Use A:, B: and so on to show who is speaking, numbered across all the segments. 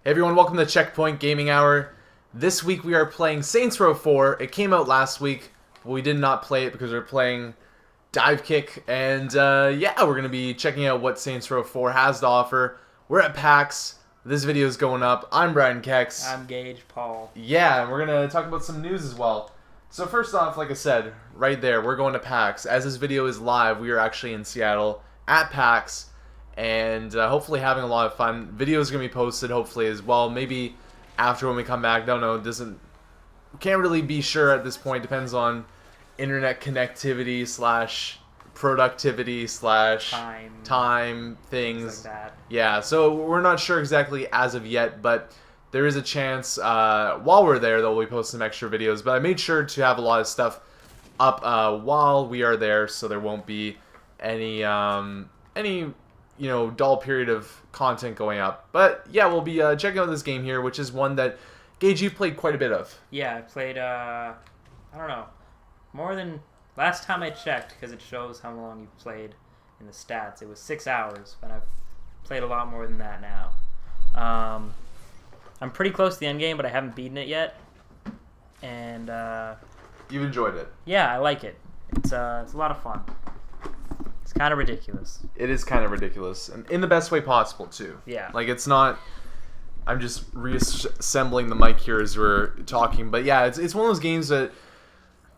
A: Hey everyone, welcome to Checkpoint Gaming Hour. This week we are playing Saints Row 4. It came out last week, but we did not play it because we are playing Dive Kick. And yeah, we're going to be checking out what Saints Row 4 has to offer. We're at PAX. This video is going up. I'm Bryden Keks.
B: I'm Gage, Paul.
A: Yeah, and we're going to talk about some news as well. So first off, like I said, right there, we're going to PAX. As this video is live, we are actually in Seattle at PAX. And hopefully having a lot of fun. Videos gonna be posted hopefully as well. Maybe after when we come back. Don't know. Can't really be sure at this point. Depends on internet connectivity slash productivity slash time things.
B: Like that.
A: Yeah. So we're not sure exactly as of yet, but there is a chance while we're there that we'll be posting some extra videos. But I made sure to have a lot of stuff up while we are there, so there won't be any dull period of content going up. But yeah, we'll be checking out this game here, which is one that, Gage, you've played quite a bit of.
B: Yeah, I played, I don't know, more than last time I checked, because it shows how long you've played in the stats. It was 6 hours, but I've played a lot more than that now. I'm pretty close to the end game, but I haven't beaten it yet. And,
A: You've enjoyed it.
B: yeah, I like it. It's a lot of fun. It's kind of ridiculous.
A: It is kind of ridiculous, and in the best way possible too.
B: Yeah.
A: Like, it's not. I'm just reassembling the mic here as we're talking, but yeah, it's one of those games that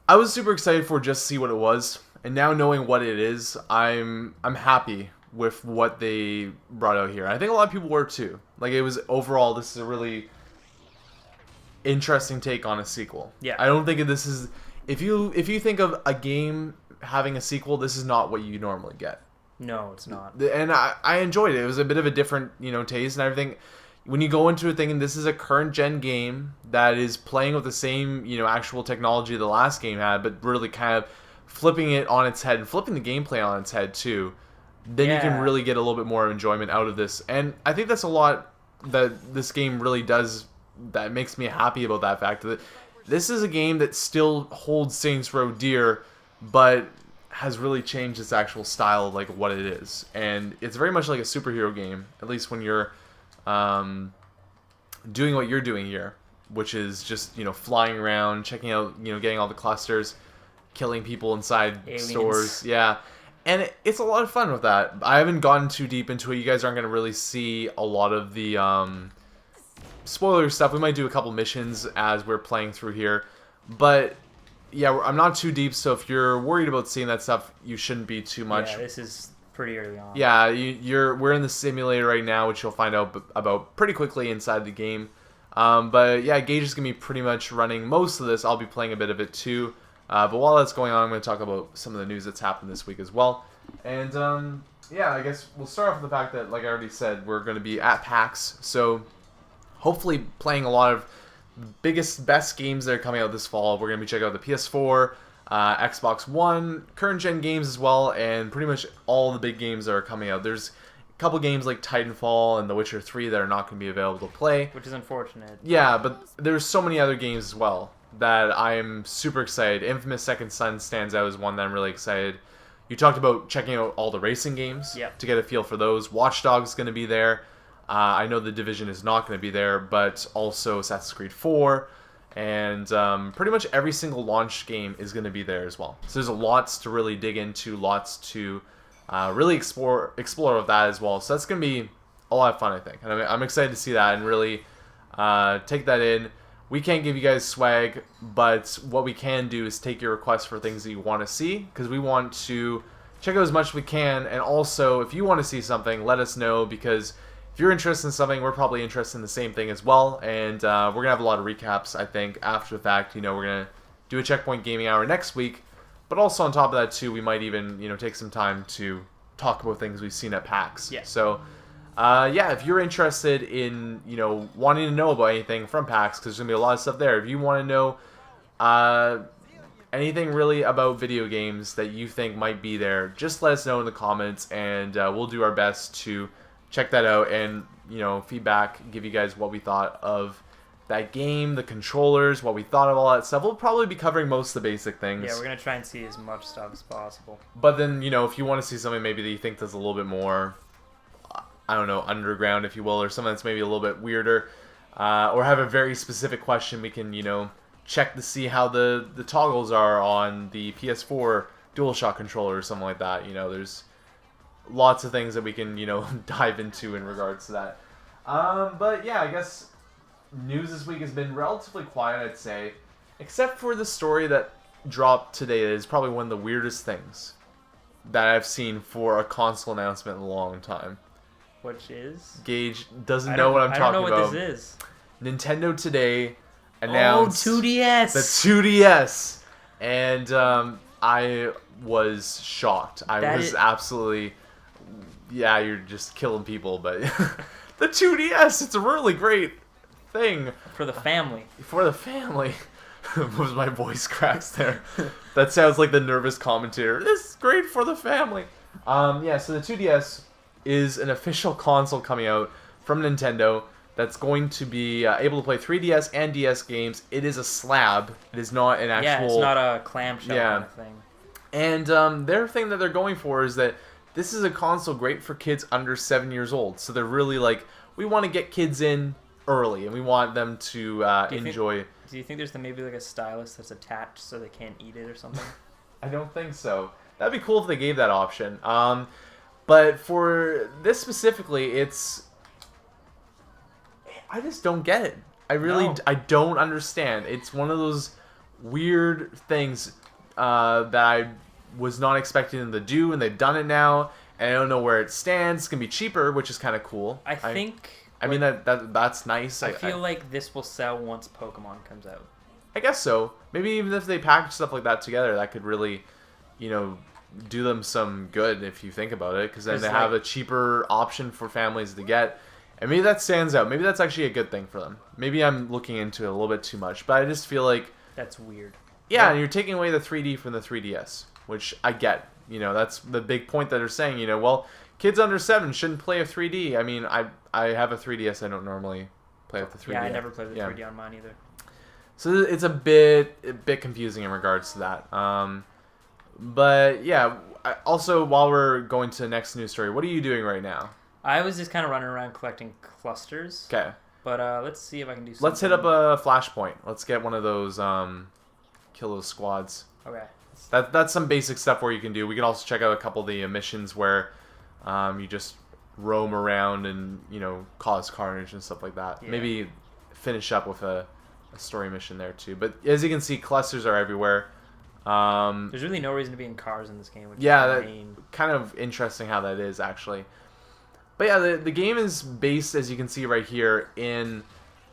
A: I was super excited for just to see what it was, and now knowing what it is, I'm happy with what they brought out here. I think a lot of people were too. Like, it was overall, this is a really interesting take on a sequel.
B: Yeah.
A: I don't think this is if you think of a game having a sequel, this is not what you normally get.
B: No, it's not.
A: And I enjoyed it. It was a bit of a different, taste and everything. When you go into it thinking this is a current gen game that is playing with the same, actual technology the last game had, but really kind of flipping it on its head and flipping the gameplay on its head too, then you can really get a little bit more enjoyment out of this. And I think that's a lot that this game really does that makes me happy about that fact that this is a game that still holds Saints Row dear, but has really changed its actual style of like what it is. And it's very much like a superhero game, at least when you're doing what you're doing here, which is just, flying around, checking out, getting all the clusters, killing people inside stores. Yeah. And it's a lot of fun with that. I haven't gotten too deep into it. You guys aren't going to really see a lot of the spoiler stuff. We might do a couple missions as we're playing through here. But yeah, I'm not too deep, so if you're worried about seeing that stuff, you shouldn't be too much.
B: Yeah, this is pretty early on.
A: Yeah, we're in the simulator right now, which you'll find out about pretty quickly inside the game. But yeah, Gage is going to be pretty much running most of this. I'll be playing a bit of it too. But while that's going on, I'm going to talk about some of the news that's happened this week as well. And yeah, I guess we'll start off with the fact that, like I already said, we're going to be at PAX. So hopefully playing a lot of best games that are coming out this fall. We're going to be checking out the PS4, Xbox One, current gen games as well, and pretty much all the big games that are coming out. There's a couple games like Titanfall and The Witcher 3 that are not going to be available to play.
B: Which is unfortunate.
A: Yeah, but there's so many other games as well that I'm super excited. Infamous Second Son stands out as one that I'm really excited. You talked about checking out all the racing games to get a feel for those. Watch Dogs is going to be there. I know The Division is not going to be there, but also Assassin's Creed 4, and pretty much every single launch game is going to be there as well. So there's lots to really dig into, lots to really explore with that as well. So that's going to be a lot of fun, I think. And I'm excited to see that and really take that in. We can't give you guys swag, but what we can do is take your requests for things that you want to see, because we want to check out as much as we can. And also, if you want to see something, let us know, because if you're interested in something, we're probably interested in the same thing as well. And we're going to have a lot of recaps, I think, after the fact. We're going to do a Checkpoint Gaming Hour next week. But also on top of that, too, we might even, take some time to talk about things we've seen at PAX.
B: Yeah.
A: So, yeah, if you're interested in, wanting to know about anything from PAX, because there's going to be a lot of stuff there. If you want to know anything really about video games that you think might be there, just let us know in the comments, and we'll do our best to check that out and, feedback, give you guys what we thought of that game, the controllers, what we thought of all that stuff. We'll probably be covering most of the basic things.
B: Yeah, we're going to try and see as much stuff as possible.
A: But then, if you want to see something maybe that you think does a little bit more I don't know, underground, if you will, or something that's maybe a little bit weirder, or have a very specific question, we can, check to see how the toggles are on the PS4 DualShock controller or something like that. There's lots of things that we can, dive into in regards to that. But yeah, I guess news this week has been relatively quiet, I'd say, except for the story that dropped today. That is probably one of the weirdest things that I've seen for a console announcement in a long time.
B: Which is?
A: Gage doesn't know what I'm talking about.
B: I don't know what this is.
A: Nintendo today announced
B: 2DS.
A: The 2DS, and I was shocked. I was absolutely, yeah, you're just killing people, but the 2DS, it's a really great thing
B: for the family.
A: For the family. Was my voice cracks there? That sounds like the nervous commentator. This is great for the family. Yeah, so the 2DS is an official console coming out from Nintendo that's going to be able to play 3DS and DS games. It is a slab. It is not an actual...
B: Yeah, it's not a clamshell kind of thing.
A: And their thing that they're going for is that this is a console great for kids under 7 years old. So they're really like, we want to get kids in early, and we want them to enjoy...
B: Do you think there's maybe like a stylus that's attached so they can't eat it or something?
A: I don't think so. That'd be cool if they gave that option. But for this specifically, I just don't get it. I don't understand. It's one of those weird things that I was not expecting them to do, and they've done it now, and I don't know where it stands. It's going to be cheaper, which is kind of cool.
B: I think...
A: I mean, that's nice.
B: I feel like this will sell once Pokemon comes out.
A: I guess so. Maybe even if they package stuff like that together, that could really, do them some good if you think about it. Because then they have a cheaper option for families to get. And maybe that stands out. Maybe that's actually a good thing for them. Maybe I'm looking into it a little bit too much. But I just feel like...
B: That's weird.
A: Yeah, and you're taking away the 3D from the 3DS. Which I get. That's the big point that they're saying. Well... Kids under 7 shouldn't play a 3D. I mean, I have a 3DS. I don't normally play with the 3D.
B: Yeah, I never play with the 3D on mine either.
A: So it's a bit confusing in regards to that. But yeah, also while we're going to the next news story, what are you doing right now?
B: I was just kind of running around collecting clusters.
A: Okay.
B: But let's see if I can do something.
A: Let's hit up a flashpoint. Let's get one of those kill those squads.
B: Okay.
A: That's some basic stuff where you can do. We can also check out a couple of the missions where you just roam around and, cause carnage and stuff like that. Yeah. Maybe finish up with a story mission there too. But as you can see, clusters are everywhere.
B: There's really no reason to be in cars in this game. Which
A: is kind of interesting how that is, actually. But yeah, the game is based, as you can see right here, in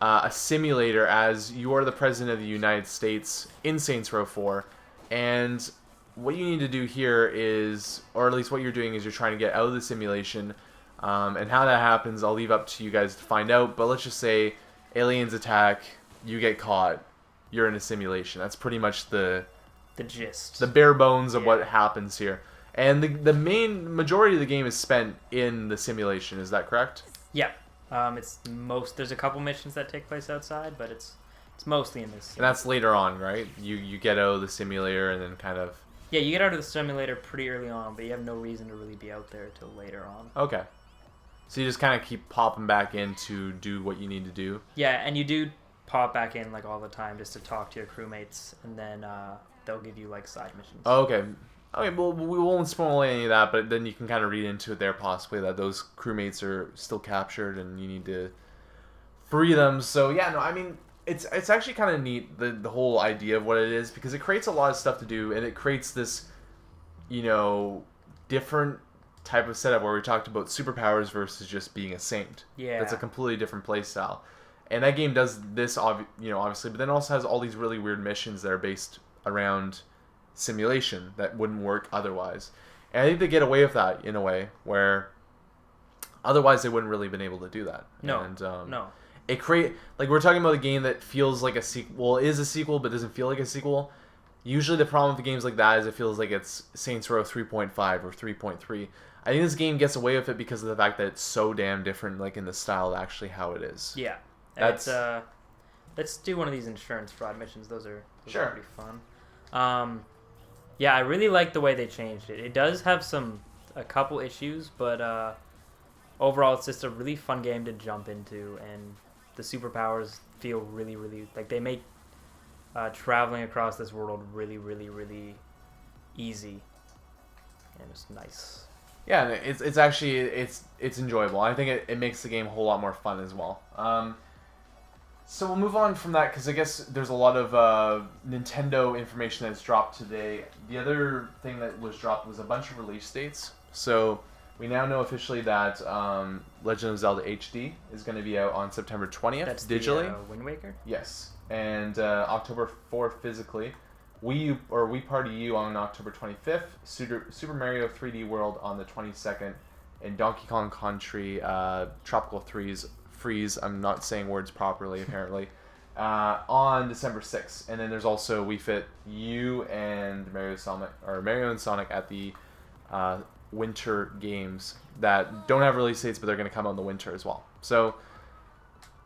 A: a simulator as you are the President of the United States in Saints Row 4. And... what you need to do here is, or at least what you're doing is you're trying to get out of the simulation, and how that happens I'll leave up to you guys to find out, but let's just say aliens attack, you get caught, you're in a simulation. That's pretty much the
B: gist.
A: The bare bones of what happens here. And the main majority of the game is spent in the simulation, is that correct?
B: Yeah. There's a couple missions that take place outside, but it's mostly in this.
A: And that's later on, right? You get out of the simulator and then kind of...
B: Yeah, you get out of the simulator pretty early on, but you have no reason to really be out there until later on.
A: Okay. So you just kind of keep popping back in to do what you need to do?
B: Yeah, and you do pop back in all the time just to talk to your crewmates, and then they'll give you side missions.
A: Oh, okay. Okay, well, we won't spoil any of that, but then you can kind of read into it there possibly that those crewmates are still captured and you need to free them. So yeah, no, I mean... It's actually kind of neat, the whole idea of what it is, because it creates a lot of stuff to do, and it creates this, different type of setup where we talked about superpowers versus just being a saint.
B: Yeah.
A: That's a completely different play style. And that game does this, obviously, but then also has all these really weird missions that are based around simulation that wouldn't work otherwise. And I think they get away with that in a way where otherwise they wouldn't really have been able to do that.
B: No,
A: and,
B: no.
A: We're talking about a game that feels like a sequel, is a sequel, but doesn't feel like a sequel. Usually the problem with games like that is it feels like it's Saints Row 3.5 or 3.3. I think this game gets away with it because of the fact that it's so damn different, in the style of actually how it is.
B: Yeah. Let's do one of these insurance fraud missions. Those are pretty fun. Yeah, I really like the way they changed it. It does have a couple issues, but overall, it's just a really fun game to jump into, and the superpowers feel really, really like they make traveling across this world really, really, really easy, and it's nice.
A: Yeah, it's actually it's enjoyable. I think it makes the game a whole lot more fun as well. So we'll move on from that because I guess there's a lot of Nintendo information that's dropped today. The other thing that was dropped was a bunch of release dates. So we now know officially that Legend of Zelda HD is going to be out on September 20th
B: That's
A: digitally.
B: The, Wind Waker?
A: Yes, and October 4th physically. Wii Party U on October 25th. Super Mario 3D World on the 22nd, and Donkey Kong Country Tropical Freeze. I'm not saying words properly apparently. On December 6th, and then there's also Wii Fit U and Mario and Sonic at the Winter Games that don't have release dates, but they're going to come out in the winter as well. So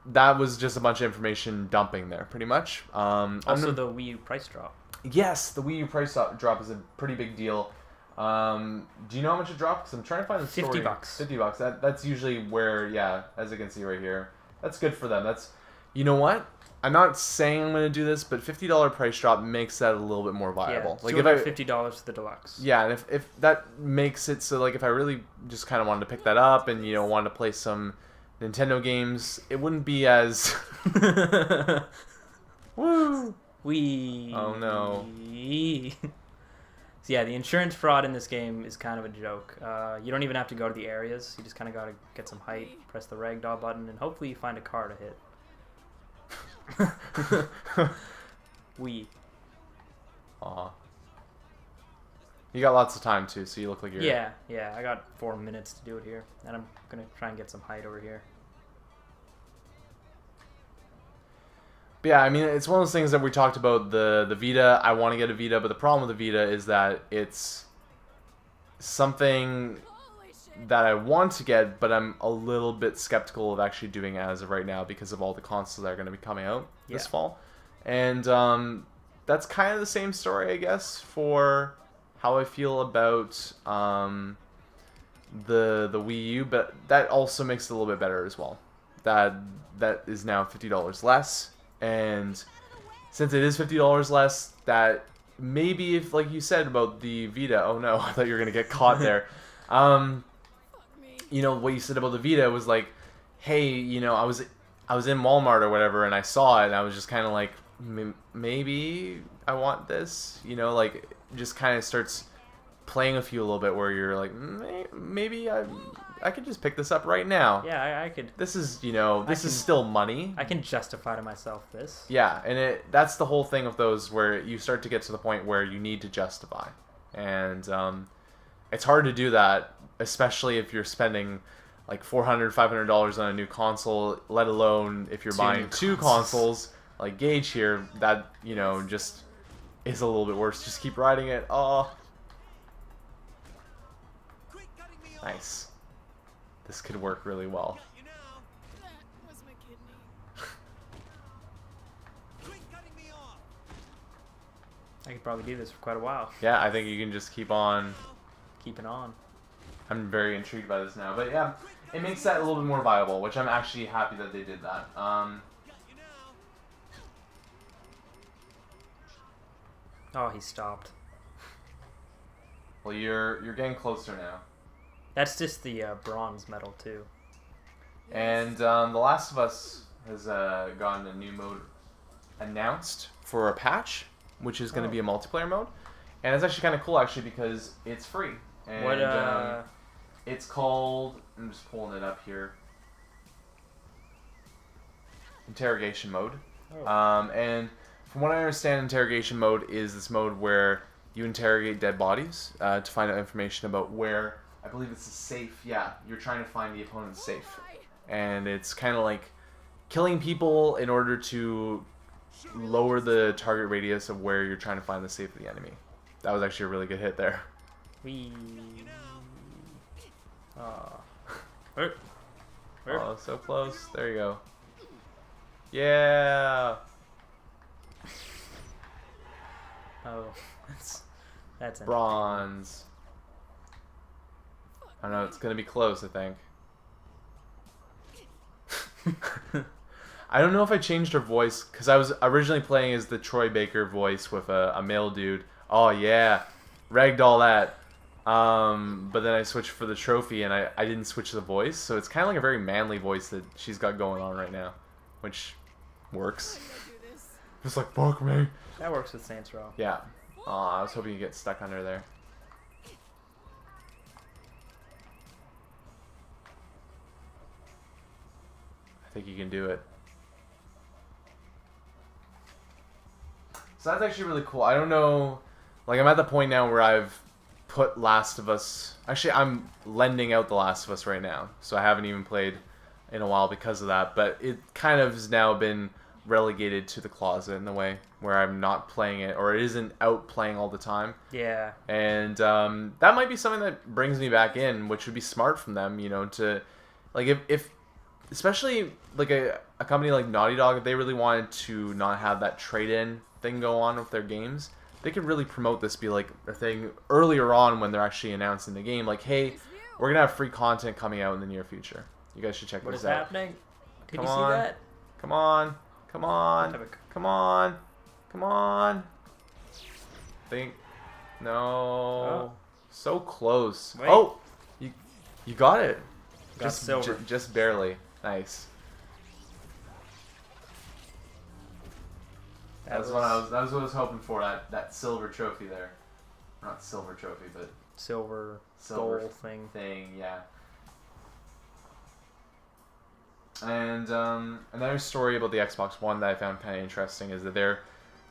A: that was just a bunch of information dumping there, pretty much.
B: Also, the Wii U price drop.
A: Yes, the Wii U price drop is a pretty big deal. Do you know how much it dropped? Because I'm trying to find the story.
B: $50.
A: $50. That's usually where, yeah, as you can see right here. That's good for them. You know what? I'm not saying I'm going to do this, but $50 price drop makes that a little bit more viable.
B: Yeah, $250 for the deluxe.
A: Yeah, and if that makes it so, like, if I really just kind of wanted to pick that up and, wanted to play some Nintendo games, it wouldn't be as... Woo! Oh, no.
B: So yeah, the insurance fraud in this game is kind of a joke. You don't even have to go to the areas. You just kind of got to get some height, press the ragdoll button, and hopefully you find a car to hit. Wee.
A: Aw. You got lots of time too, so you look like you're...
B: Yeah, I got 4 minutes to do it here, and I'm going to try and get some height over here.
A: But yeah, I mean, it's one of those things that we talked about, the Vita. I want to get a Vita, but the problem with the Vita is that it's something that I want to get, but I'm a little bit skeptical of actually doing it as of right now because of all the consoles that are going to be coming out this fall. And that's kind of the same story, I guess, for how I feel about the Wii U, but that also makes it a little bit better as well. That is now $50 less. And since it is $50 less, that maybe if, like you said about the Vita, oh no, I thought you were going to get caught there. What you said about the Vita was like, hey, I was in Walmart or whatever, and I saw it, and I was just kind of like, maybe I want this, just kind of starts playing with you a little bit where you're like, maybe I could just pick this up right now.
B: Yeah, I could.
A: This is, is still money.
B: I can justify to myself this.
A: Yeah, and that's the whole thing of those where you start to get to the point where you need to justify. And it's hard to do that, especially if you're spending like $400, $500 on a new console, let alone if you're buying two consoles like Gage here, that, just is a little bit worse. Just keep riding it. Oh. Nice. This could work really well.
B: I could probably do this for quite a while.
A: Yeah, I think you can just keep on.
B: Keeping on.
A: I'm very intrigued by this now. But yeah, it makes that a little bit more viable, which I'm actually happy that they did that.
B: Oh, he stopped.
A: Well, you're getting closer now.
B: That's just the bronze medal, too.
A: And The Last of Us has gotten a new mode announced for a patch, which is going to be a multiplayer mode. And it's actually kind of cool, actually, because it's free. And it's called... I'm just pulling it up here. Interrogation mode.
B: Oh.
A: And from what I understand, interrogation mode is this mode where you interrogate dead bodies to find out information about where... I believe it's a safe. Yeah, you're trying to find the opponent's safe. And it's kind of like killing people in order to lower the target radius of where you're trying to find the safe of the enemy. That was actually a really good hit there.
B: Wee.
A: Oh, so close. There you go. Yeah.
B: Oh, that's
A: bronze. I don't know. It's gonna be close, I think. I don't know if I changed her voice because I was originally playing as the Troy Baker voice with a male dude. Oh yeah, ragdoll that. But then I switched for the trophy and I didn't switch the voice, so it's kind of like a very manly voice that she's got going on right now, which works. Just like fuck me.
B: That works with Saints Row.
A: Yeah. I was hoping you get stuck under there. I think you can do it. So that's actually really cool. I don't know, like I'm at the point now where I've put Last of Us, actually I'm lending out The Last of Us right now, so I haven't even played in a while because of that, but it kind of has now been relegated to the closet in a way where I'm not playing it, or it isn't out playing all the time.
B: Yeah.
A: And that might be something that brings me back in, which would be smart from them, you know, to, like if especially like a company like Naughty Dog, if they really wanted to not have that trade-in thing go on with their games, they could really promote this, be like a thing earlier on when they're actually announcing the game, like, hey, we're gonna have free content coming out in the near future. You guys should check this out.
B: What is happening? Did you see that?
A: Come on. Come on. Come on. Come on. Think. No.
B: Oh.
A: So close.
B: Wait.
A: Oh, you got it.
B: Got silver.
A: Just barely. Nice. That was what I was hoping for. That silver trophy there. Not silver trophy, but
B: silver goal thing.
A: Yeah. And another story about the Xbox One that I found kind of interesting is that they're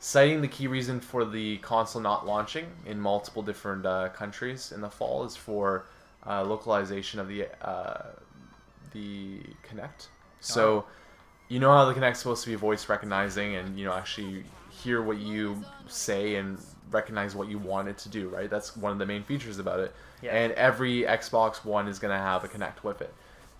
A: citing the key reason for the console not launching in multiple different countries in the fall is for localization of the Kinect. So you know how the Kinect's supposed to be voice recognizing and, you know, actually hear what you say and recognize what you want it to do, right? That's one of the main features about it. Yeah. And every Xbox One is going to have a Kinect with it.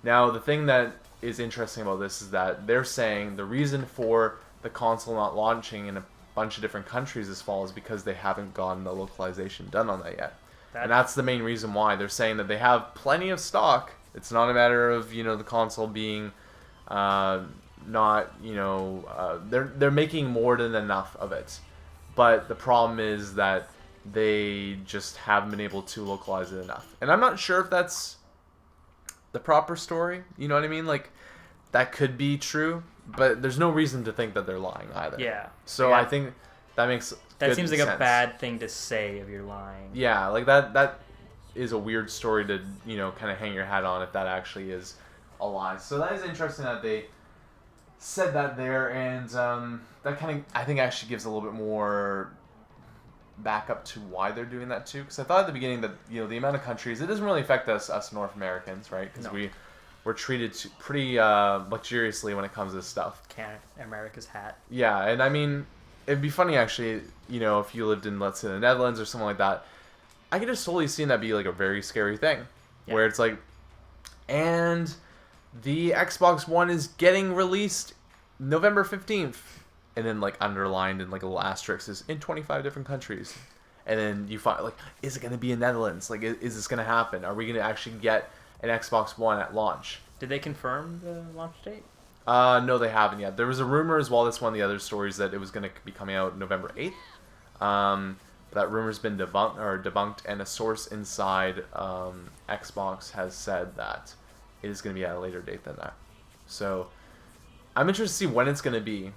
A: Now, the thing that is interesting about this is that they're saying the reason for the console not launching in a bunch of different countries this fall is because they haven't gotten the localization done on that yet. And that's the main reason why. They're saying that they have plenty of stock. It's not a matter of, you know, the console being not, you know, they're making more than enough of it. But the problem is that they just haven't been able to localize it enough. And I'm not sure if that's the proper story, you know what I mean? Like, that could be true, but there's no reason to think that they're lying either.
B: Yeah.
A: So I think that makes
B: that seems like
A: sense.
B: a bad thing to say if you're lying.
A: Yeah, like that is a weird story to, you know, kind of hang your hat on if that actually is a lie. So that is interesting that they said that there, and that kind of, I think, actually gives a little bit more backup to why they're doing that too, because I thought at the beginning that, you know, the amount of countries, it doesn't really affect us North Americans, right? Because we're treated pretty luxuriously when it comes to this stuff.
B: America's hat.
A: Yeah, and I mean, it'd be funny actually, you know, if you lived in, let's say, the Netherlands or something like that, I could just totally see that be like a very scary thing, where it's like, and the Xbox One is getting released November 15th. And then, like, underlined in, like, a little asterisk is in 25 different countries. And then you find, like, is it going to be in Netherlands? Like, is this going to happen? Are we going to actually get an Xbox One at launch?
B: Did they confirm the launch date?
A: No, they haven't yet. There was a rumor as well, that's one of the other stories, that it was going to be coming out November 8th. That rumor's been debunked, and a source inside Xbox has said that it is going to be at a later date than that. So, I'm interested to see when it's going to be.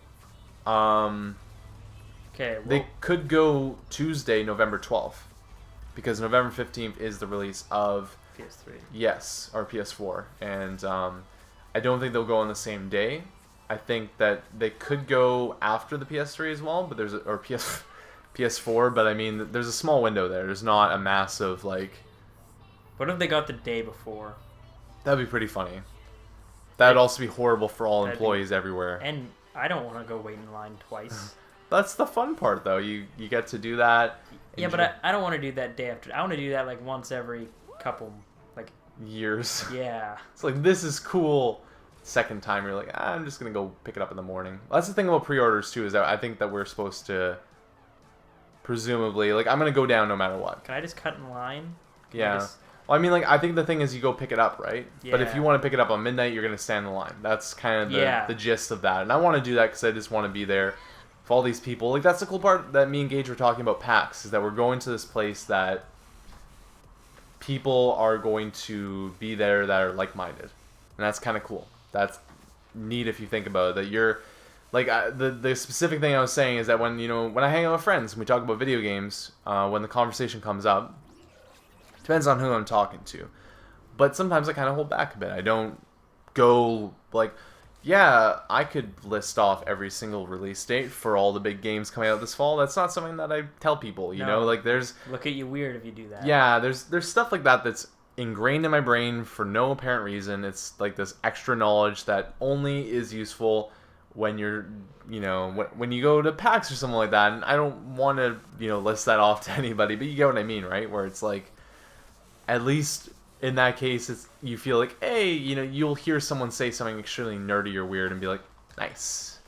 B: Okay,
A: they could go Tuesday, November 12th, because November 15th is the release of
B: PS3.
A: Yes, or PS4, and I don't think they'll go on the same day. I think that they could go after the PS3 as well, but there's PS4, but I mean, there's a small window there. There's not a massive, like.
B: What if they got the day before?
A: That'd be pretty funny. That'd also be horrible for all employees everywhere.
B: And I don't want to go wait in line twice.
A: That's the fun part, though. You get to do that.
B: Yeah, but I don't want to do that day after. I want to do that like once every couple, like,
A: years.
B: Yeah.
A: It's like, this is cool. Second time, you're like, I'm just gonna go pick it up in the morning. That's the thing about pre-orders too, is that I think that we're supposed to, presumably, like, I'm gonna go down no matter what.
B: Can I just cut in line?
A: Yeah. Well, I mean, like, I think the thing is you go pick it up, right?
B: Yeah.
A: But if you want to pick it up on midnight, you're going to stand in the line. That's kind of the gist of that. And I want to do that because I just want to be there for all these people. Like, that's the cool part that me and Gage were talking about PAX, is that we're going to this place that people are going to be there that are like-minded. And that's kind of cool. That's neat if you think about it. That you're... Like, the specific thing I was saying is that when I hang out with friends and we talk about video games, when the conversation comes up, depends on who I'm talking to. But sometimes I kind of hold back a bit. I don't go like, yeah, I could list off every single release date for all the big games coming out this fall. That's not something that I tell people, you know? Like, there's...
B: Look at you weird if you do that.
A: Yeah, there's stuff like that that's ingrained in my brain for no apparent reason. It's like this extra knowledge that only is useful when you're, when you go to PAX or something like that. And I don't want to, list that off to anybody, but you get what I mean, right? Where it's like, at least in that case, you feel like, hey, you'll hear someone say something extremely nerdy or weird and be like, nice.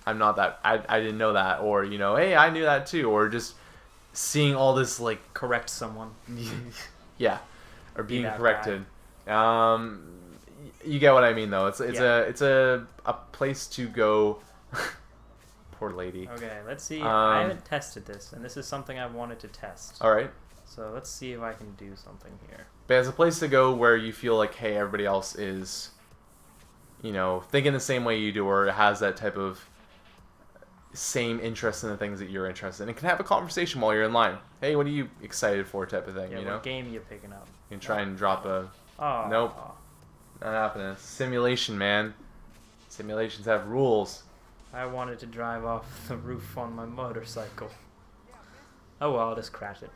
A: I'm not that. I didn't know that. Or, hey, I knew that too. Or just seeing all this, like...
B: Correct someone.
A: Yeah. Or being corrected. You get what I mean, though. It's a place to go. Poor lady.
B: Okay, let's see. I haven't tested this, and this is something I've wanted to test.
A: All right.
B: So let's see if I can do something here.
A: But it's a place to go where you feel like, hey, everybody else is, thinking the same way you do, or has that type of same interest in the things that you're interested in. And can have a conversation while you're in line. Hey, what are you excited for, type of thing,
B: Yeah, what game are you picking up?
A: You can try and drop a...
B: Oh.
A: Nope. Not happening. Simulation, man. Simulations have rules.
B: I wanted to drive off the roof on my motorcycle. Oh well, I'll just crash it.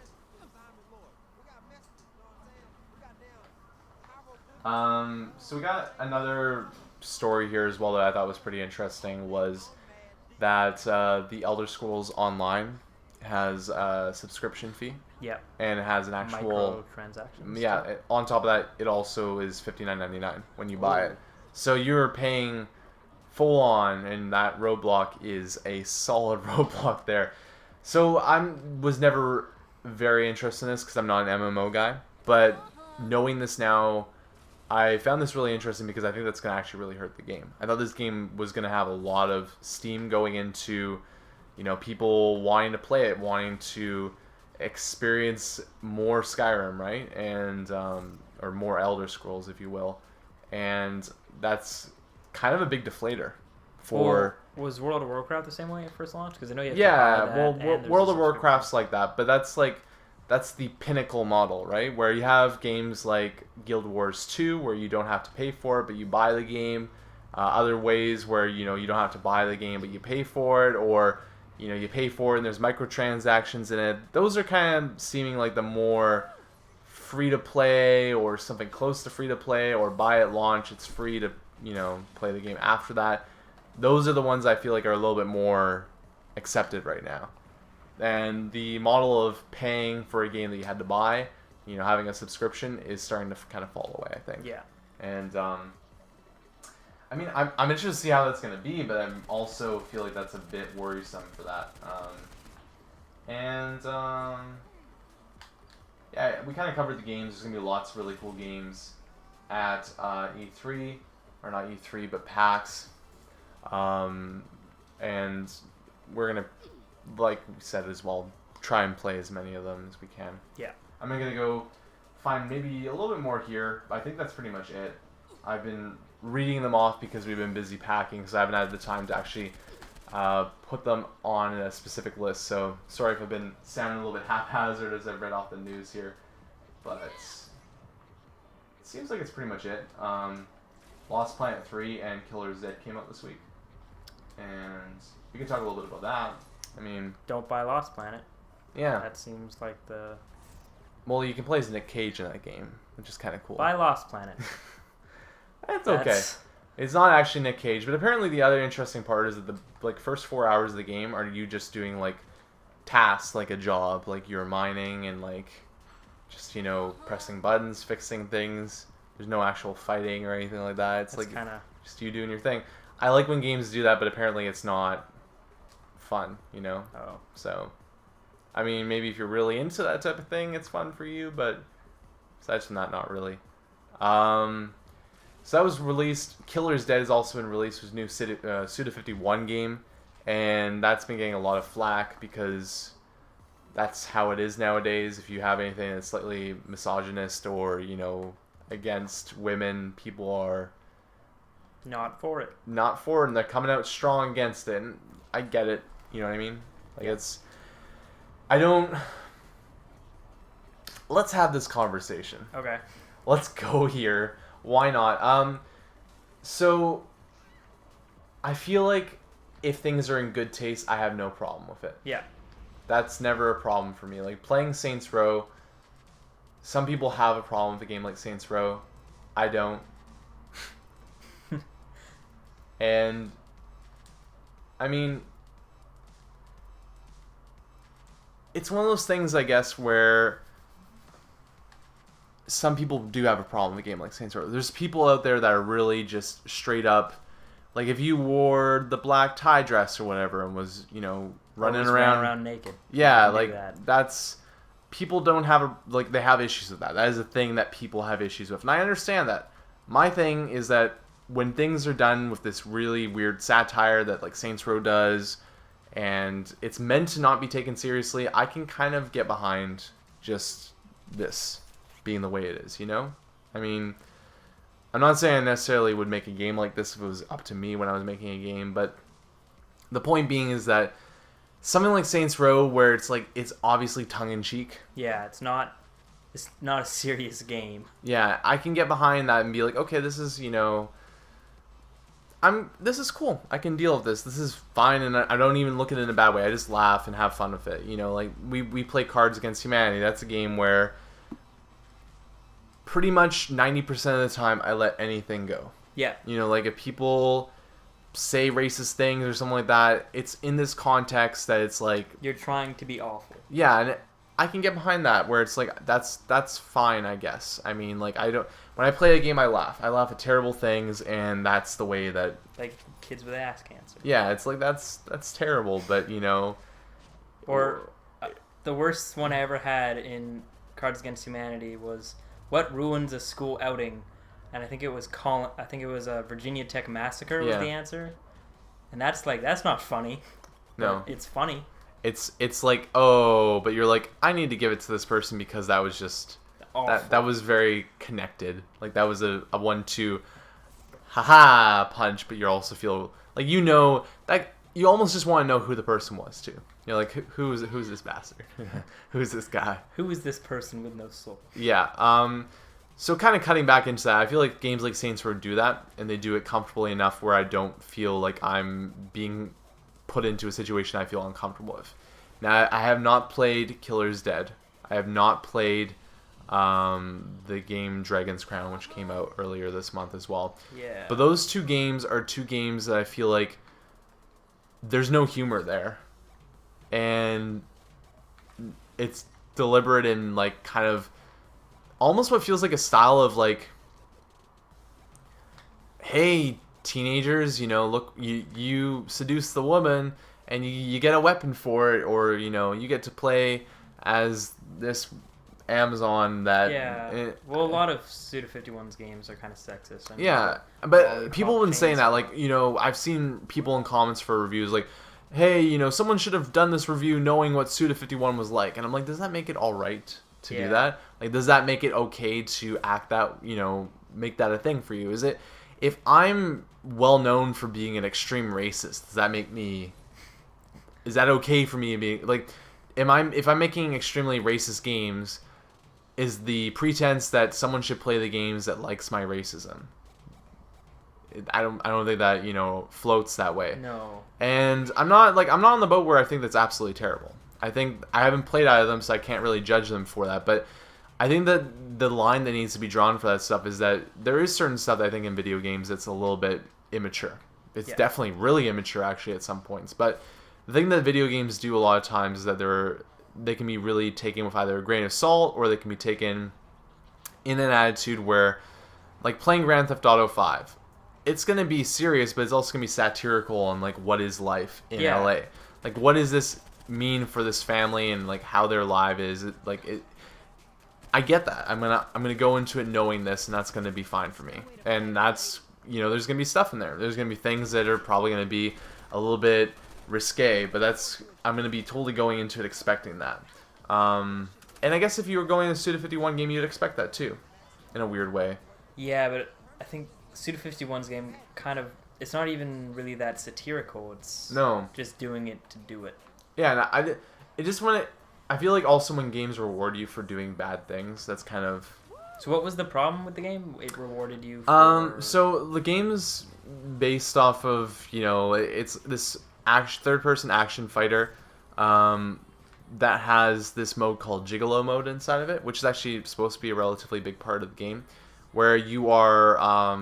A: So we got another story here as well that I thought was pretty interesting, was that the Elder Scrolls Online has a subscription fee.
B: Yeah.
A: And it has an actual...
B: Microtransactions.
A: Yeah. On top of that, it also is $59.99 when you buy it. So you're paying full on, and that roadblock is a solid roadblock there. So was never very interested in this because I'm not an MMO guy. But knowing this now, I found this really interesting because I think that's going to actually really hurt the game. I thought this game was going to have a lot of steam going into, people wanting to play it, wanting to experience more Skyrim, right? And or more Elder Scrolls, if you will. And that's kind of a big deflator for...
B: Was World of Warcraft the same way at first launch? Because I know you have
A: to buy
B: that,
A: well, World of Warcraft's like that, but that's the pinnacle model, right? Where you have games like Guild Wars 2, where you don't have to pay for it, but you buy the game. Other ways where, you don't have to buy the game, but you pay for it, or, you pay for it and there's microtransactions in it. Those are kind of seeming like the more free-to-play, or something close to free-to-play, or buy at launch, it's free to, play the game after that. Those are the ones I feel like are a little bit more accepted right now. And the model of paying for a game that you had to buy, having a subscription, is starting to kind of fall away, I think. Yeah. And, I mean, I'm interested to see how that's going to be, but I also feel like that's a bit worrisome for that. Yeah, we kind of covered the games. There's going to be lots of really cool games at E3, or not E3, but PAX. And we're going to, like we said as well, try and play as many of them as we can. Yeah. I'm going to go find maybe a little bit more here. I think that's pretty much it. I've been reading them off because we've been busy packing, so I haven't had the time to actually put them on a specific list. So sorry if I've been sounding a little bit haphazard as I've read off the news here, but it seems like it's pretty much it. Lost Planet 3 and Killer Z came out this week, and we can talk a little bit about that. I mean,
B: don't buy Lost Planet.
A: Yeah,
B: that seems like the...
A: Well, you can play as Nick Cage in that game, which is kind of cool.
B: Buy Lost Planet.
A: That's okay. It's not actually Nick Cage, but apparently the other interesting part is that the first 4 hours of the game are you just doing tasks, like a job, like you're mining and just pressing buttons, fixing things. There's no actual fighting or anything like that. It's just you doing your thing. I like when games do that, but apparently it's not fun, Oh. So, I mean, maybe if you're really into that type of thing, it's fun for you, but Aside from that, not really. So that was released. Killer's Dead has also been released, with a new Suda51 game, and that's been getting a lot of flack because that's how it is nowadays. If you have anything that's slightly misogynist or, against women, people are
B: not for it.
A: Not for it, and they're coming out strong against it. And I get it. You know what I mean? Let's have this conversation.
B: Okay.
A: Let's go here. Why not? So I feel like if things are in good taste, I have no problem with it.
B: Yeah.
A: That's never a problem for me. Like playing Saints Row, some people have a problem with a game like Saints Row. I don't. And I mean, it's one of those things, I guess, where some people do have a problem with a game like Saints Row. There's people out there that are really just straight up, like if you wore the black tie dress or whatever and was, running around
B: naked.
A: Yeah, like that's, people don't have they have issues with that. That is a thing that people have issues with, and I understand that. My thing is that when things are done with this really weird satire that like Saints Row does, and it's meant to not be taken seriously, I can kind of get behind just this being the way it is, I mean, I'm not saying I necessarily would make a game like this if it was up to me when I was making a game, but the point being is that something like Saints Row, where it's like, it's obviously tongue-in-cheek.
B: Yeah, it's not a serious game.
A: Yeah, I can get behind that and be like, okay, this is, this is cool. I can deal with this. This is fine, and I don't even look at it in a bad way. I just laugh and have fun with it. Like we play Cards Against Humanity. That's a game where pretty much 90% of the time I let anything go.
B: Yeah.
A: Like if people say racist things or something like that, it's in this context that it's like,
B: you're trying to be awful.
A: Yeah, and I can get behind that, where it's like that's fine, I guess. I mean, like when I play a game, I laugh at terrible things, and that's the way that,
B: like kids with ass cancer.
A: Yeah, it's like that's terrible, but
B: or the worst one I ever had in Cards Against Humanity was, what ruins a school outing? And I think it was a Virginia Tech massacre was the answer. And that's not funny.
A: No.
B: It's funny.
A: It's like, oh, but you're like, I need to give it to this person because that was just that was very connected. Like that was a 1-2 haha punch, but you also feel like that you almost just want to know who the person was too. You're like, who's this bastard? Who's this guy?
B: Who is this person with no soul?
A: Yeah. So kind of cutting back into that, I feel like games like Saints Row do that, and they do it comfortably enough where I don't feel like I'm being put into a situation I feel uncomfortable with. Now, I have not played Killer's Dead. I have not played the game Dragon's Crown, which came out earlier this month as well.
B: Yeah.
A: But those two games are two games that I feel like there's no humor there. And it's deliberate in like kind of almost what feels like a style of like, hey, teenagers, look, you seduce the woman and you get a weapon for it, or you get to play as this Amazon that
B: a lot of Suda51's games are kind of sexist.
A: But people have been saying that, like, I've seen people in comments for reviews like, hey, someone should have done this review knowing what Suda51 was like, and I'm like, does that make it all right to do that? Like, does that make it okay to act that, make that a thing for you? Is it, if I'm well known for being an extreme racist, does that make me, is that okay for me being like, if I'm making extremely racist games, is the pretense that someone should play the games that likes my racism? I don't think that floats that way.
B: No.
A: And I'm not on the boat where I think that's absolutely terrible. I think I haven't played either of them, so I can't really judge them for that. But I think that the line that needs to be drawn for that stuff is that there is certain stuff that I think in video games that's a little bit immature. It's definitely really immature actually at some points. But the thing that video games do a lot of times is that they can be really taken with either a grain of salt, or they can be taken in an attitude where, like playing Grand Theft Auto 5, it's going to be serious, but it's also going to be satirical on like what is life in LA. Like, what does this mean for this family, and like how their life is. I get that. I'm gonna go into it knowing this, and that's gonna be fine for me. And that's, there's gonna be stuff in there. There's gonna be things that are probably gonna be a little bit risque, but I'm gonna be totally going into it expecting that. And I guess if you were going to a Suda 51 game, you'd expect that too, in a weird way.
B: Yeah, but I think Suda 51's game it's not even really that satirical. It's just doing it to do it.
A: Yeah, and I feel like also when games reward you for doing bad things, that's kind of...
B: So what was the problem with the game? It rewarded you for...
A: So the game's based off of, it's this third-person action fighter that has this mode called Gigolo mode inside of it, which is actually supposed to be a relatively big part of the game, where you are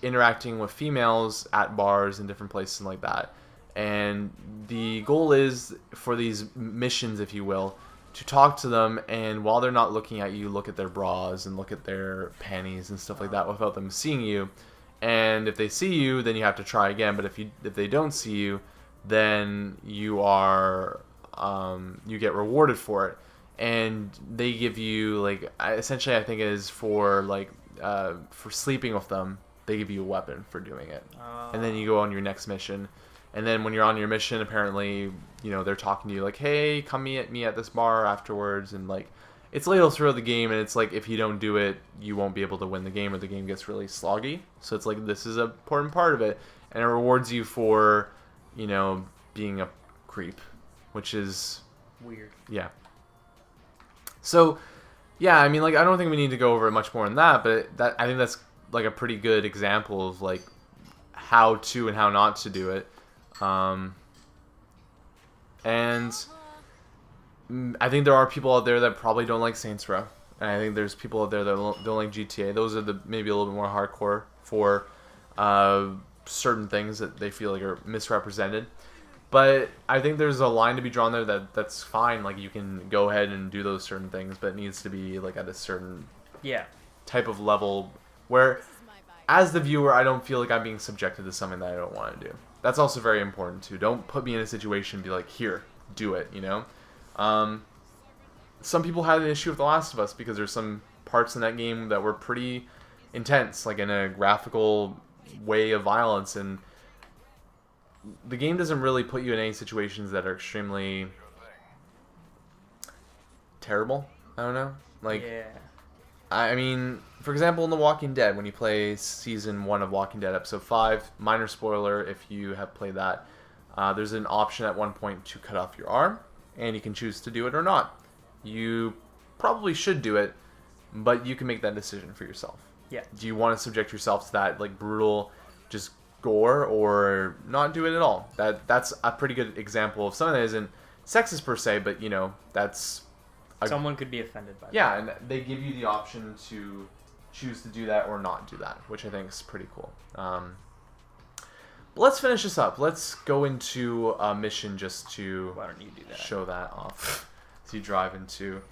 A: interacting with females at bars and different places and like that. And the goal is for these missions, if you will, to talk to them, and while they're not looking at you, look at their bras and look at their panties and stuff like that without them seeing you. And if they see you, then you have to try again. But if they don't see you, then you are you get rewarded for it. And they give you, like, essentially I think it is for sleeping with them, they give you a weapon for doing it. And then you go on your next mission. And then when you're on your mission, apparently, they're talking to you like, hey, come meet me at this bar afterwards. And, like, it's later throughout the game, and it's like, if you don't do it, you won't be able to win the game, or the game gets really sloggy. So it's like, this is an important part of it. And it rewards you for, being a creep, which is...
B: weird.
A: Yeah. So, yeah, I mean, like, I don't think we need to go over it much more than that, but I think that's, like, a pretty good example of, like, how to and how not to do it. And I think there are people out there that probably don't like Saints Row. And I think there's people out there that don't like GTA. Those are maybe a little bit more hardcore for certain things that they feel like are misrepresented. But I think there's a line to be drawn there that's fine. Like, you can go ahead and do those certain things, but it needs to be, like, at a certain type of level where, as the viewer, I don't feel like I'm being subjected to something that I don't want to do. That's also very important, too. Don't put me in a situation and be like, here, do it, Some people had an issue with The Last of Us because there's some parts in that game that were pretty intense, like in a graphical way of violence, and the game doesn't really put you in any situations that are extremely terrible. I don't know. Like, I mean, for example, in The Walking Dead, when you play Season 1 of Walking Dead, Episode 5, minor spoiler if you have played that, there's an option at one point to cut off your arm, and you can choose to do it or not. You probably should do it, but you can make that decision for yourself.
B: Yeah.
A: Do you want to subject yourself to that, like, brutal, just gore, or not do it at all? That's a pretty good example of something that isn't sexist per se, but, that's...
B: Someone could be offended by that.
A: Yeah, and they give you the option to choose to do that or not do that, which I think is pretty cool. But let's finish this up. Let's go into a mission just to
B: Why don't you do that?
A: Show that off. So you drive into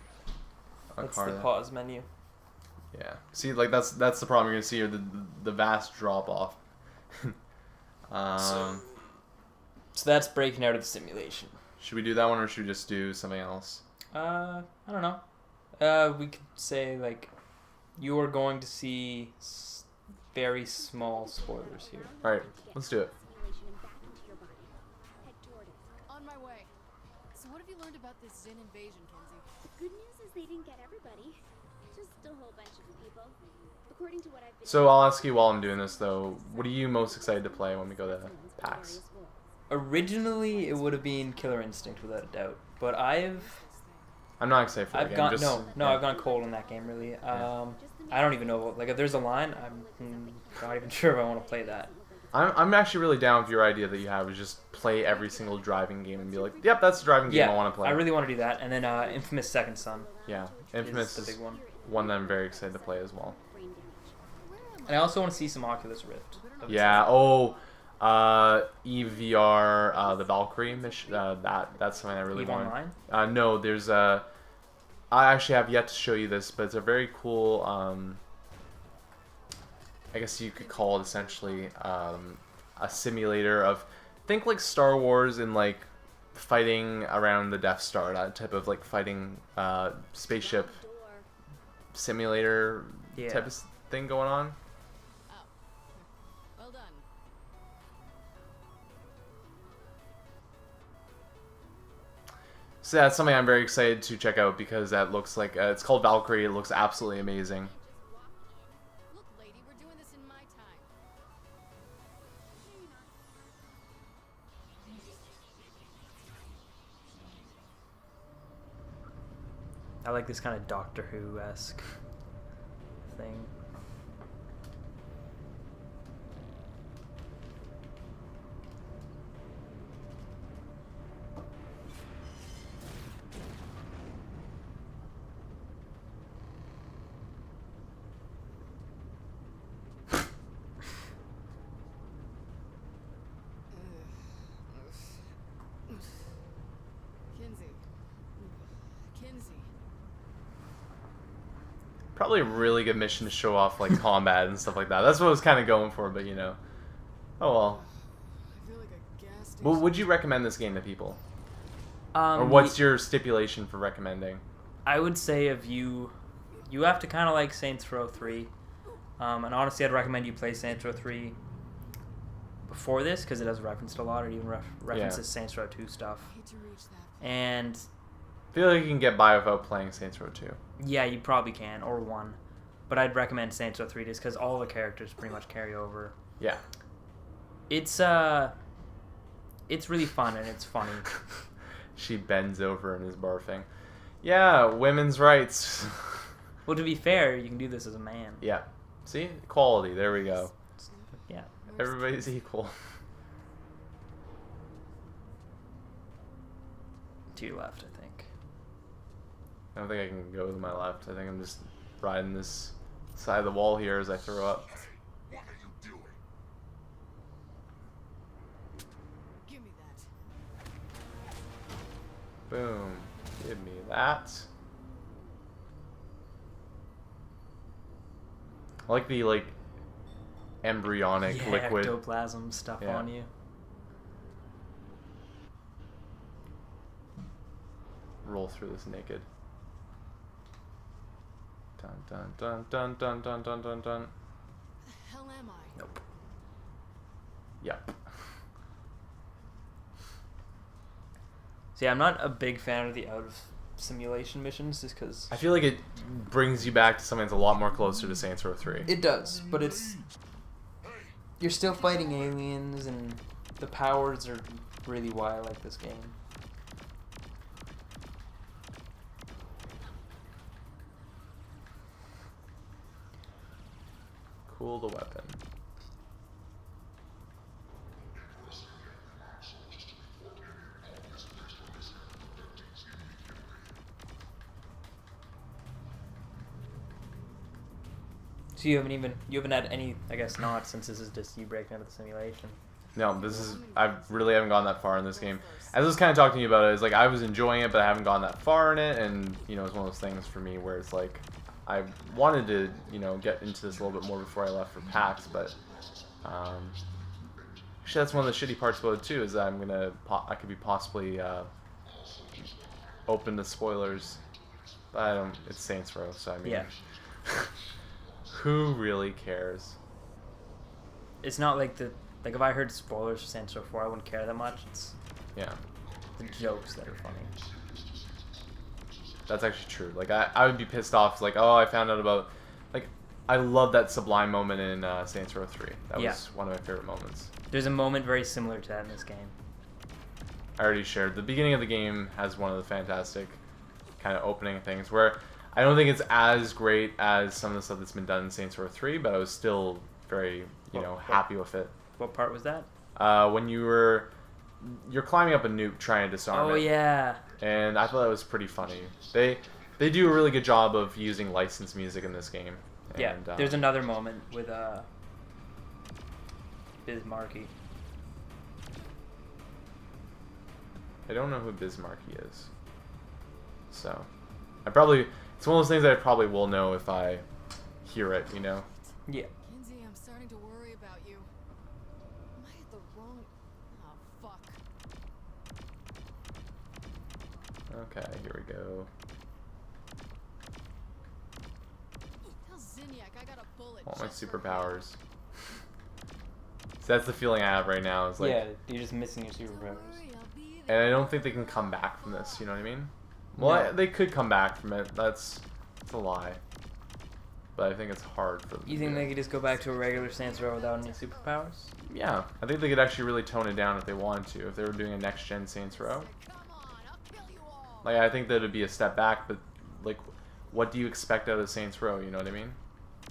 A: a
B: That's
A: car.
B: The pause menu.
A: Yeah. See, like, that's the problem you're going to see here, the vast drop-off.
B: So that's breaking out of the simulation.
A: Should we do that one, or should we just do something else?
B: I don't know. We could say, like, you are going to see very small spoilers here.
A: Alright, let's do it.
C: On my way. So what have you learned about this Zin invasion, Kenzie?
D: The good news is they didn't get everybody. Just a whole bunch of people. According to what I've been...
A: So I'll ask you while I'm doing this, though, what are you most excited to play when we go to PAX?
B: Originally, it would have been Killer Instinct, without a doubt. But
A: I'm not excited for the game.
B: I've gone cold in that game, really. I don't even know. Like, if there's a line, I'm not even sure if I want to play that.
A: I'm actually really down with your idea that you have, is just play every single driving game and be like, yep, that's the driving game I want to play.
B: I really want to do that. And then Infamous Second Son.
A: Yeah, Infamous
B: is the big one
A: that I'm very excited to play as well.
B: And I also want to see some Oculus Rift.
A: Yeah, EVR, the Valkyrie mission, that's something I really
B: EVE
A: want.
B: Online?
A: No, there's I actually have yet to show you this, but it's a very cool, I guess you could call it essentially a simulator of, think like Star Wars and like fighting around the Death Star, that type of like fighting spaceship simulator
B: Yeah.
A: type of thing going on.
C: Oh. Well done.
A: So that's something I'm very excited to check out because that looks like it's called Valkyrie. It looks absolutely amazing.
C: Look, lady, we're doing this in my time.
D: Maybe not.
B: I like this kind of Doctor Who-esque thing.
C: Kinsey.
A: Probably a really good mission to show off like combat and stuff like that. That's what I was kind of going for, but you know, oh well.
C: I feel like a gas station.
A: Well, would you recommend this game to people, or what's your stipulation for recommending?
B: I would say if you have to kind of like Saints Row 3, and honestly, I'd recommend you play Saints Row 3 before this because it has referenced a lot. It even references Saints Row 2 stuff.
C: Hate to reach that.
B: And
A: I feel like you can get by without playing Saints Row 2.
B: yeah, you probably can, or 1. But I'd recommend Saints Row 3 just because all the characters pretty much carry over.
A: Yeah.
B: It's really fun and it's funny.
A: She bends over and is barfing. Yeah, women's rights.
B: Well, to be fair, you can do this as a man.
A: Yeah. See? Equality. There we go.
B: Yeah.
A: Everybody's equal.
B: To your left, I think.
A: I don't think I can go to my left. I think I'm just riding this side of the wall here as I throw up.
E: What are you doing?
C: Give me that.
A: Boom. Give me that. I like the embryonic liquid.
B: Ectoplasm stuff
A: Yeah.
B: on you.
A: Roll through this naked. Dun dun dun dun dun dun dun dun dun.
C: Where the hell am I?
B: Nope.
A: Yep.
B: See, I'm not a big fan of the out of simulation missions just because
A: I feel like it brings you back to something that's a lot more closer to Saints Row 3.
B: it does, but you're still fighting aliens and the powers are really why I like this game.
A: Cool the weapon.
B: So you haven't had any, I guess not, since this is just you breaking out of the simulation.
A: No, I really haven't gone that far in this game. As I was kind of talking to you about it, it's like I was enjoying it, but I haven't gone that far in it, and you know, it's one of those things for me where it's like I wanted to, you know, get into this a little bit more before I left for PAX, but actually that's one of the shitty parts about it too, is that I could be possibly open to spoilers, but I don't. It's Saints Row, so I mean,
B: Yeah.
A: who really cares?
B: It's not like if I heard spoilers for Saints Row 4, I wouldn't care that much. It's
A: Yeah.
B: the jokes that are funny.
A: That's actually true. Like, I would be pissed off. Like, oh, I found out about... Like, I love that Sublime moment in Saints Row 3. That
B: Yeah.
A: was one of my favorite moments.
B: There's a moment very similar to that in this game.
A: I already shared. The beginning of the game has one of the fantastic kind of opening things where I don't think it's as great as some of the stuff that's been done in Saints Row 3, but I was still very, happy with it.
B: What part was that?
A: When you're climbing up a nuke trying to disarm it.
B: Oh, yeah.
A: And I thought that was pretty funny. They do a really good job of using licensed music in this game.
B: Yeah,
A: And,
B: there's another moment with Biz Markie.
A: I don't know who Bismarcky is. So, it's one of those things that I probably will know if I hear it, you know?
B: Yeah.
C: Kinsey, I'm starting to worry about you. Am I at the wrong... Oh, fuck.
A: Okay, here we go.
C: I got a bullet
A: All my
C: just for
A: superpowers. So that's the feeling I have right now. Is like,
B: Yeah, you're just missing your
C: you. Don't
B: superpowers.
C: worry, I'll be
A: and
C: there.
A: I don't think they can come back from this. You know what I mean? Well,
B: No.
A: they could come back from it. That's a lie. But I think it's hard for them.
B: You
A: to
B: think
A: do.
B: they could just go back to a regular Saints Row without any superpowers?
A: Yeah, I think they could actually really tone it down if they wanted to. If they were doing a next gen Saints Row,
C: Come on, I'll kill you all.
A: like I think that would be a step back. But like, what do you expect out of Saints Row? You know what I mean?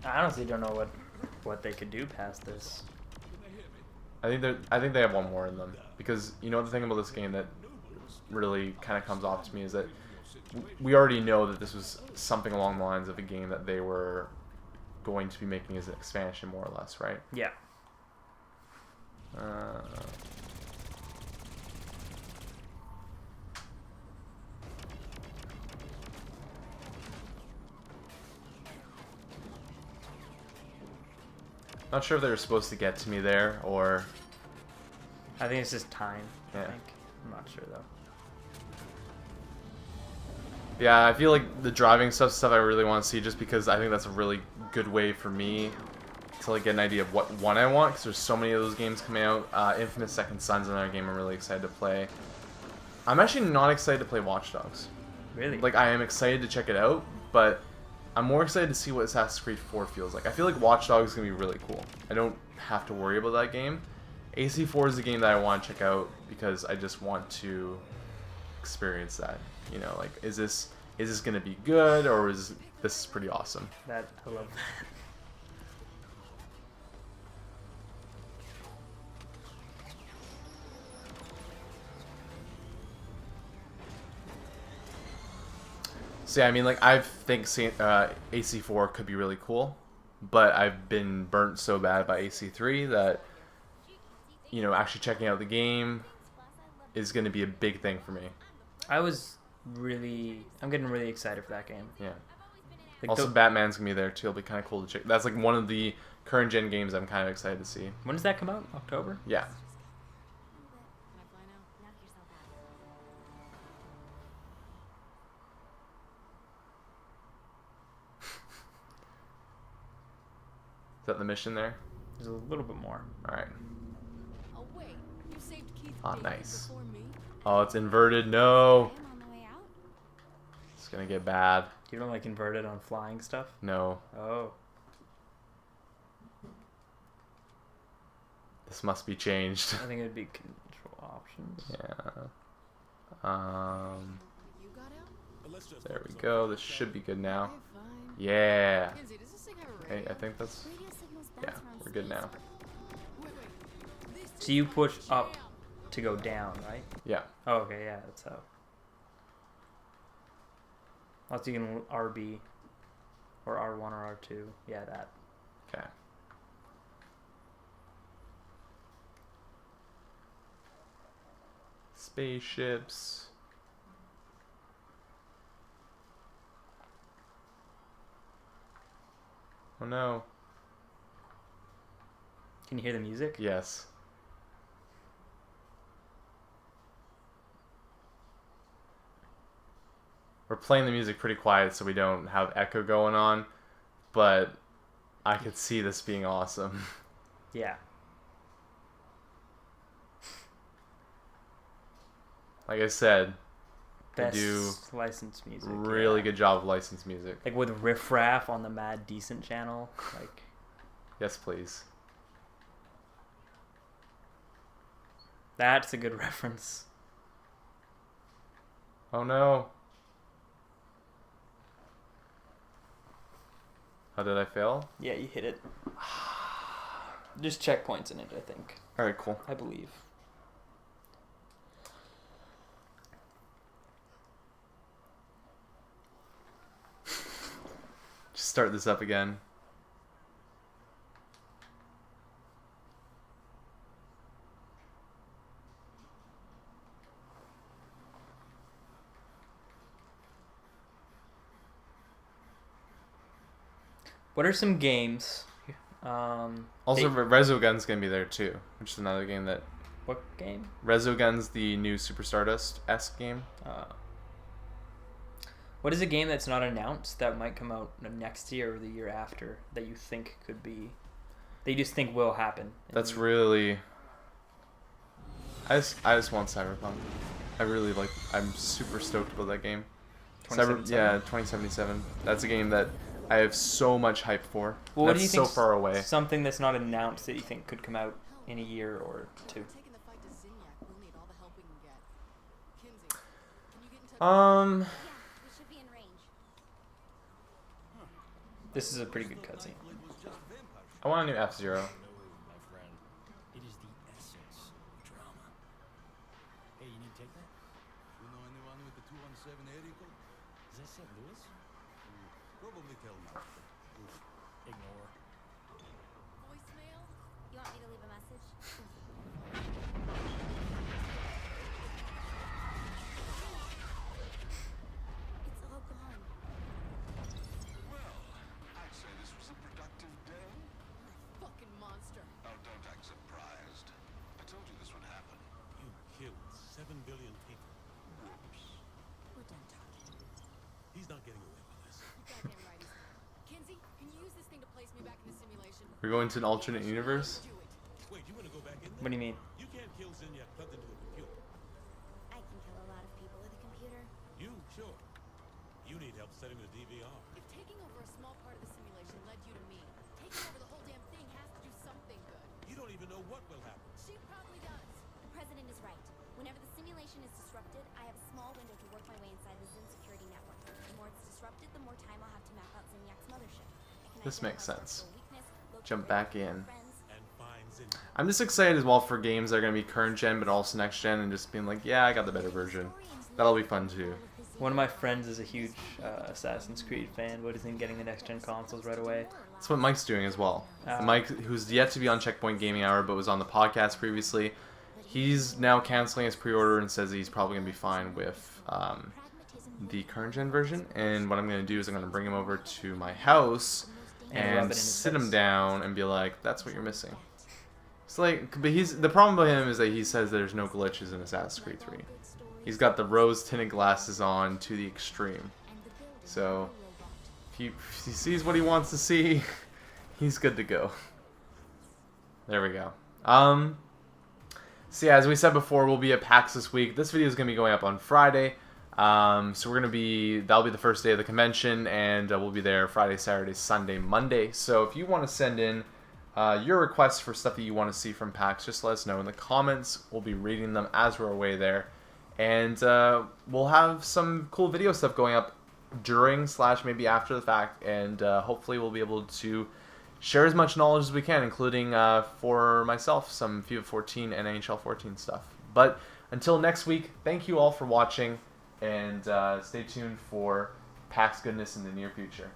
B: I honestly don't know what they could do past this.
A: I think they have one more in them, because you know the thing about this game that really kind of comes off to me is that we already know that this was something along the lines of a game that they were going to be making as an expansion, more or less, right?
B: Yeah.
A: Not sure if they were supposed to get to me there or.
B: I think it's just time.
A: Yeah.
B: I think. I'm not sure though.
A: Yeah, I feel like the driving stuff I really want to see, just because I think that's a really good way for me to like get an idea of what one I want, because there's so many of those games coming out. Infamous Second Son's another game I'm really excited to play. I'm actually not excited to play Watch Dogs.
B: Really?
A: Like, I am excited to check it out, but I'm more excited to see what Assassin's Creed 4 feels like. I feel like Watch Dogs is going to be really cool. I don't have to worry about that game. AC4 is the game that I want to check out because I just want to experience that. You know, like, is this going to be good, or is this pretty awesome?
B: I love that.
A: So yeah, I mean, like, I think AC4 could be really cool, but I've been burnt so bad by AC3 that, you know, actually checking out the game is going to be a big thing for me.
B: I'm getting really excited for that game.
A: Yeah.
B: Like
A: Also, Batman's going to be there, too. It'll be kind of cool to check. That's, like, one of the current gen games I'm kind of excited to see.
B: When does that come out? October?
A: Yeah.
C: Can I fly now?
D: Knock yourself out.
A: Is that the mission there?
B: There's a little bit more.
A: Alright.
C: Oh wait, you saved Keith
A: Ah,
C: David
A: nice.
C: before me.
A: Oh, it's inverted. No.
D: I'm on the way out.
A: It's going to get bad.
B: You don't like inverted on flying stuff?
A: No.
B: Oh.
A: This must be changed.
B: I think it'd be control options.
A: Yeah.
C: You got out?
A: There we go. This should be good now.
C: Okay, fine.
A: Yeah.
C: Kinsey, does this thing have a
A: Okay,
C: radio?
A: I think that's...
D: Radio signals
A: Yeah,
D: bounce around
A: we're good now.
C: Wait. This
B: So you
C: is
B: push
C: my
B: up
C: jam.
B: to go down, right?
A: Yeah.
B: Oh, okay, yeah, that's how. Also, you can RB or R1 or R2. Yeah, that.
A: Okay. Spaceships. Oh no.
B: Can you hear the music?
A: Yes. We're playing the music pretty quiet so we don't have echo going on, but I could see this being awesome.
B: Yeah.
A: Like I said, they
B: Best
A: do
B: licensed music.
A: really
B: yeah.
A: good job of licensed music.
B: Like with Riff Raff on the Mad Decent channel. Like,
A: Yes, please.
B: that's a good reference.
A: Oh no. How did I fail?
B: Yeah, you hit it. Just checkpoints in it, I think.
A: Alright, cool.
B: I believe.
A: Just start this up again.
B: What are some games?
A: Also,
B: they-
A: Resogun's gonna be there too, which is another game that...
B: What game?
A: Resogun's the new Super Stardust-esque game.
B: What is a game that's not announced that might come out next year or the year after that you think could be, that you just think will happen?
A: That's really... I just want Cyberpunk. I'm super stoked about that game. 2077. That's a game that I have so much hype for.
B: Well, what do you think
A: so far away.
B: Something that's not announced that you think could come out in a year or two? This is a pretty good cutscene.
A: I want a new F-Zero.
E: My friend, it is the essence of drama. Hey, you need to take that?
F: You know anyone with the 217 area code?
E: Is that St. Louis?
F: Probably tell me.
E: Ignore.
C: Voicemail?
D: You want me to leave a message? It's all gone.
F: Well, I'd say this was a productive day.
C: Fucking monster.
F: Oh, don't act surprised. I told you this would happen.
E: You killed 7 billion people.
F: Whoops.
D: We're done talking.
E: He's not getting away with this.
C: You goddamn right he's not. Kinsey, can you use this thing to place me back in the simulation?
A: We're going to an alternate universe?
C: Do it.
E: Wait, you want to go back in there?
B: What do you mean?
E: You can't kill Zinyak plugged into a computer.
D: I can kill a lot of people with a computer.
E: You, sure. You need help setting the DVR.
C: If taking over a small part of the simulation led you to me, taking over the whole damn thing has to do something good.
E: You don't even know what will happen.
C: She probably does.
D: The president is right. Whenever the simulation is disrupted, I have a small window to work my way inside the Zin security network. The more it's disrupted, the more time I'll have to map out Zinyak's mothership. I can
A: This makes
D: identify
A: sense.
D: structural weakness, locate
A: Jump
D: where
A: back in.
D: friends,
E: And find Zinyak.
A: I'm just excited as well for games that are going to be current gen but also next gen and just being like, yeah, I got the better version. That'll be fun too.
B: One of my friends is a huge Assassin's Creed fan. What is in getting the next gen consoles right away?
A: That's what Mike's doing as well.
B: Ah.
A: Mike, who's yet to be on Checkpoint Gaming Hour but was on the podcast previously, he's now canceling his pre-order and says he's probably going to be fine with the current gen version. And what I'm going to do is I'm going to bring him over to my house
B: And rub it in
A: and
B: his
A: sit him
B: face.
A: down and be like, that's what you're missing. It's like, but the problem with him is that he says there's no glitches in Assassin's Creed 3. He's got the rose tinted glasses on to the extreme. So if he sees what he wants to see, he's good to go. There we go. So yeah, as we said before, we'll be at PAX this week. This video is going to be going up on Friday. So that'll be the first day of the convention, and we'll be there Friday, Saturday, Sunday, Monday. So if you want to send in your requests for stuff that you want to see from PAX, just let us know in the comments. We'll be reading them as we're away there. And we'll have some cool video stuff going up during / maybe after the fact. And hopefully we'll be able to share as much knowledge as we can, including for myself, some FIFA 14 and NHL 14 stuff. But until next week, thank you all for watching. And stay tuned for PAX goodness in the near future.